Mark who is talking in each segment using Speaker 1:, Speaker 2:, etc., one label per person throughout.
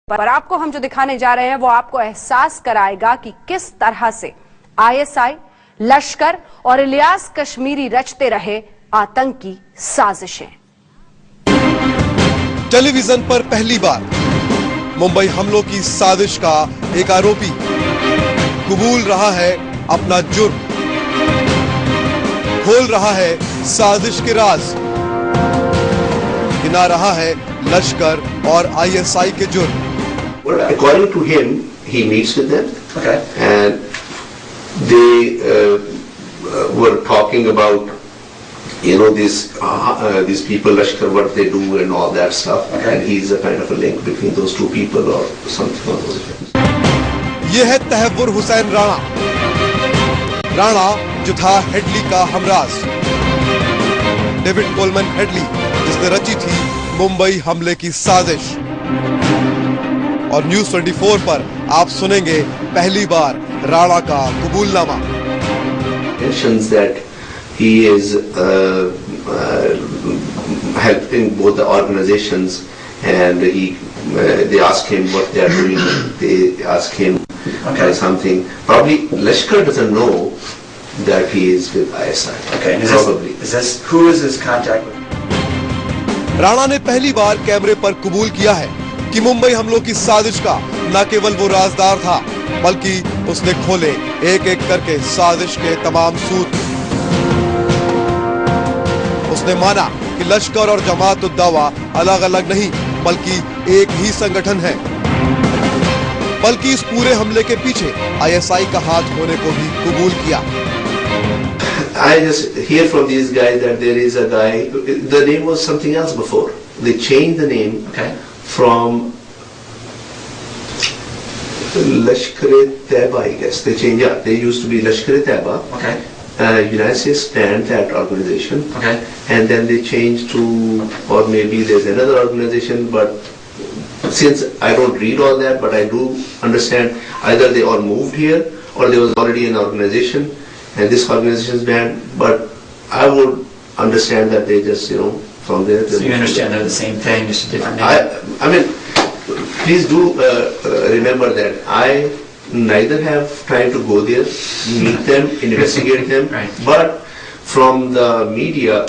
Speaker 1: पर आपको हम जो दिखाने जा रहे हैं वो आपको एहसास कराएगा कि किस तरह से आईएसआई, लश्कर और इलियास कश्मीरी रचते रहे आतंकी साजिशें।
Speaker 2: टेलीविजन पर पहली बार मुंबई हमलों की साजिश का एक आरोपी कबूल रहा है अपना जुर्म, खोल रहा है साजिश के राज, गिना रहा है लश्कर और आईएसआई के जुर्म।
Speaker 3: According to him, he meets with them, and they were talking about, these people, Lashkar, what they do and all that stuff, and he's a kind of a link between those two people or something on those lines.
Speaker 2: ये है तहव्वुर हुसैन राणा, राणा जो था Headley का Humraaz, David Coleman Headley, जिसने रची थी मुंबई हमले की साजिश। और न्यूज 24 पर आप सुनेंगे पहली बार राणा का कबूलनामा।
Speaker 3: Mentions that he is helping both the organizations, and they ask him what they are doing. They ask him something. Probably Lashkar doesn't know that he is with ISI.
Speaker 4: Okay, and
Speaker 3: probably.
Speaker 4: Who is his contact with?
Speaker 2: Rana ने पहली बार कैमरे पर कबूल किया है कि मुंबई हमलों की साजिश का न केवल वो राजदार था, बल्कि उसने खोले एक एक करके साजिश के तमाम सूत्र। उसने माना कि लश्कर और जमात उद दावा अलग अलग नहीं, बल्कि एक ही संगठन है, बल्कि इस पूरे हमले के पीछे आईएसआई का हाथ होने को भी कबूल किया।
Speaker 3: I just hear from these guys that there is a guy, the name was something else before. They changed the name from Lashkar-e-Taiba, I guess. They changed, they used to be Lashkar-e-Taiba. United States banned that organization. And then they changed to, or maybe there's another organization, but since I don't read all that, but I do understand either they all moved here or there was already an organization and this organization is banned, but I would understand that they just, from there.
Speaker 4: So you understand they're the same thing, just a different name?
Speaker 3: I mean, please do remember that I neither have time to go there, meet them, investigate them, but from the media,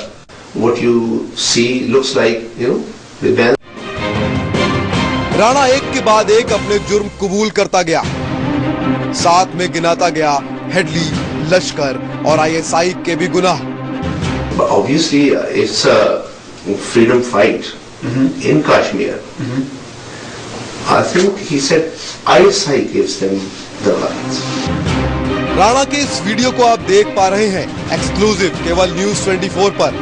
Speaker 3: what you see looks like, the ban.
Speaker 2: Rana एक के बाद एक अपने जुर्म कबूल करता गया, साथ में गिनाता गया हेडली, लश्कर और आईएसआई के भी गुनाह।
Speaker 3: Obviously, it's a freedom fight in Kashmir. I think he said ISI gives them the rights.
Speaker 2: Rana के इस वीडियो को आप देख पा रहे हैं एक्सक्लूसिव केवल न्यूज 24 पर,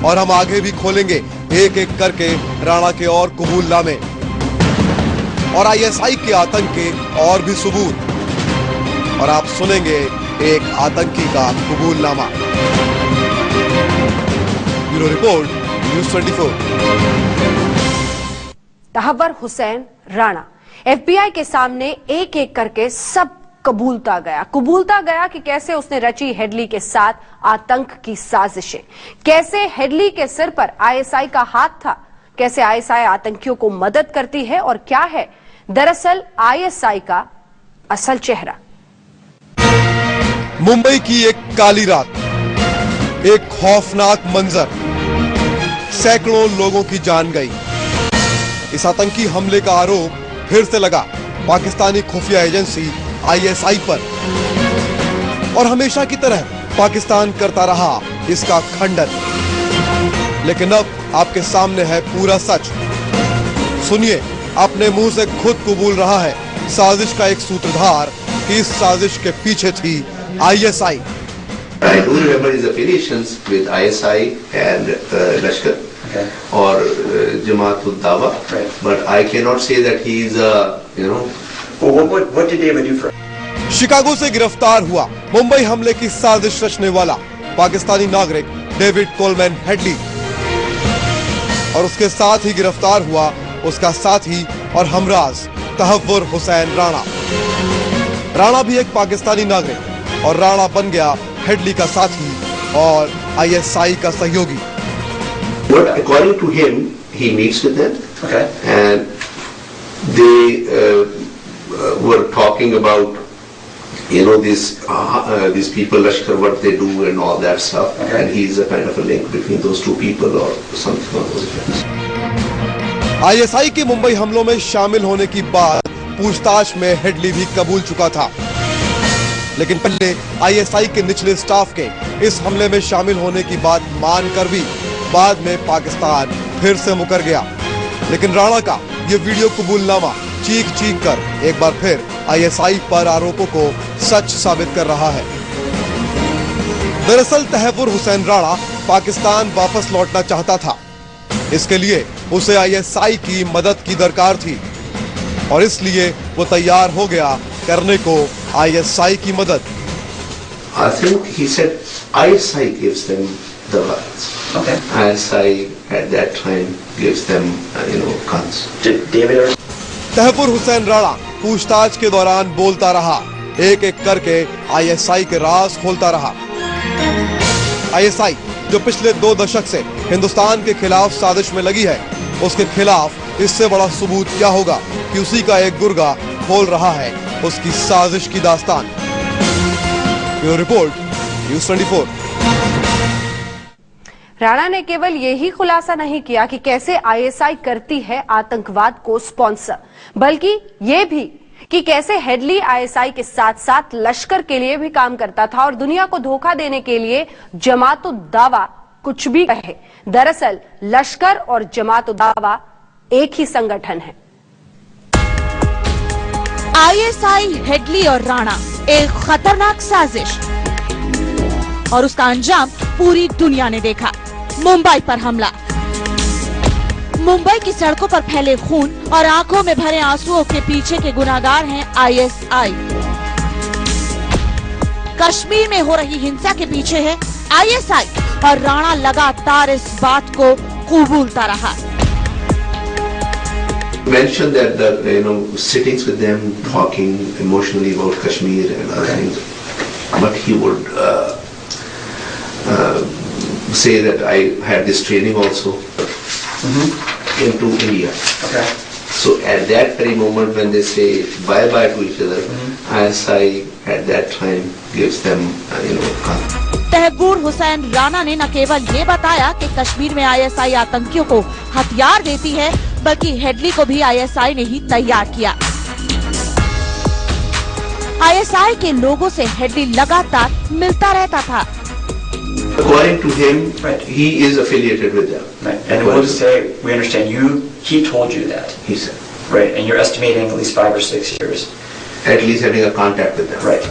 Speaker 2: और हम आगे भी खोलेंगे एक एक करके राणा के और कबूलनामे और आईएसआई के आतंक के और भी सबूत, और आप सुनेंगे एक आतंकी का कबूलनामा। Bureau report, news 24।
Speaker 1: Tahawwur Hussain Rana FBI के सामने एक एक करके सब कबूलता गया कि कैसे उसने रची हेडली के साथ आतंक की साजिशें, कैसे हेडली के सिर पर आईएसआई का हाथ था, कैसे आईएसआई आतंकियों को मदद करती है और क्या है दरअसल आईएसआई का असल चेहरा।
Speaker 2: मुंबई की एक काली रात, एक खौफनाक मंजर, सैकड़ों लोगों की जान गई। इस आतंकी हमले का आरोप फिर से लगा पाकिस्तानी खुफिया एजेंसी आईएसआई पर, और हमेशा की तरह पाकिस्तान करता रहा इसका खंडन। लेकिन अब आपके सामने है पूरा सच। सुनिए, अपने मुंह से खुद कबूल रहा है साजिश का एक सूत्रधार कि इस साजिश के पीछे थी ISI.
Speaker 3: I do remember his affiliations with ISI and Lashkar or Jamaat ud Dawa, but I cannot say that he is
Speaker 4: Well, what did David do for?
Speaker 2: Chicago से गिरफ्तार हुआ मुंबई हमले की साजिश रचने वाला पाकिस्तानी नागरिक डेविड कोलमैन हेडली, और उसके साथ ही गिरफ्तार हुआ उसका साथी और हमराज तहव्वुर हुसैन राणा। राणा भी एक पाकिस्तानी नागरिक, और राणा बन गया हेडली का साथी और आईएसआई का सहयोगी।
Speaker 3: According to him, he meets with them, and they were talking about, you know, these people, Lashkar, what they do and all that stuff.
Speaker 4: Okay.
Speaker 3: And he's a kind of a link between those two people or something on those effects.
Speaker 2: ISI के मुंबई हमलों में शामिल होने की बात पूछताछ में Headley भी कबूल चुका था, लेकिन पहले आईएसआई के निचले स्टाफ के इस हमले में शामिल होने की बात मानकर भी बाद में पाकिस्तान फिर से मुकर गया। लेकिन राणा का ये वीडियो कबूलनामा चीख चीख कर एक बार फिर आईएसआई पर आरोपों को सच साबित कर रहा है। दरअसल तहव्वुर हुसैन राणा पाकिस्तान वापस लौटना चाहता था। इसके लिए उसे आईएसआई की मदद की दरकार थी और इसलिए वो तैयार हो गया करने को आईएसआई की मदद।
Speaker 3: I think he said ISI gives them the weapons.
Speaker 4: Okay.
Speaker 3: ISI at that time gives them, guns.
Speaker 4: Did David ever...
Speaker 2: Tahawwur Hussain Rana पूछताछ के दौरान बोलता रहा, एक एक करके आईएसआई के राज खोलता रहा। आईएसआई जो पिछले 2 दशक से हिंदुस्तान के खिलाफ साजिश में लगी है, उसके खिलाफ इससे बड़ा सबूत क्या होगा कि उसी का एक गुर्गा खोल रहा है उसकी साजिश की दास्तान। Bureau report, news 24।
Speaker 1: राणा ने केवल यही खुलासा नहीं किया कि कैसे आईएसआई करती है आतंकवाद को स्पॉन्सर, बल्कि ये भी कि कैसे हेडली आईएसआई के साथ साथ लश्कर के लिए भी काम करता था और दुनिया को धोखा देने के लिए जमात-उद-दावा कुछ भी कहे। दरअसल लश्कर और जमात-उद-दावा एक ही संगठन है।
Speaker 5: आईएसआई, हेडली और राणा एक खतरनाक साजिश और उसका अंजाम पूरी दुनिया ने देखा। मुंबई पर हमला। मुंबई की सड़कों पर फैले खून और आंखों में भरे आंसुओं के पीछे के गुनाहगार हैं आईएसआई। कश्मीर में हो रही हिंसा के पीछे है आईएसआई और राणा लगातार इस बात को कबूलता रहा।
Speaker 3: Mentioned that the sittings with them, talking emotionally about Kashmir and other things, but he would say that I had this training also into India.
Speaker 4: Okay.
Speaker 3: So at that very moment when they say bye bye to each other, ISI at that time gives them guns.
Speaker 5: Tahawwur Hussain Rana ने न केवल ये बताया कि कश्मीर में ISI आतंकियों को हथियार देती है, बल्कि हेडली को भी आईएसआई ने ही तैयार किया। आईएसआई के लोगों से हेडली लगातार मिलता रहता था।
Speaker 3: According to him, he is affiliated with them.
Speaker 4: Right. And we'll just say, we understand he told you that.
Speaker 3: He said.
Speaker 4: Right. And you're estimating at least 5 or 6 years.
Speaker 3: At least having a contact with them.
Speaker 4: Right.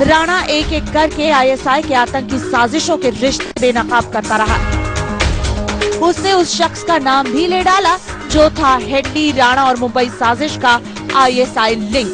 Speaker 5: Rana एक एक करके ISI के आतंकी साजिशों के रिश्ते बेनकाब करता रहा। उसने उस शख्स का नाम भी ले डाला जो था हेडली, राणा और मुंबई साजिश का आईएसआई लिंक।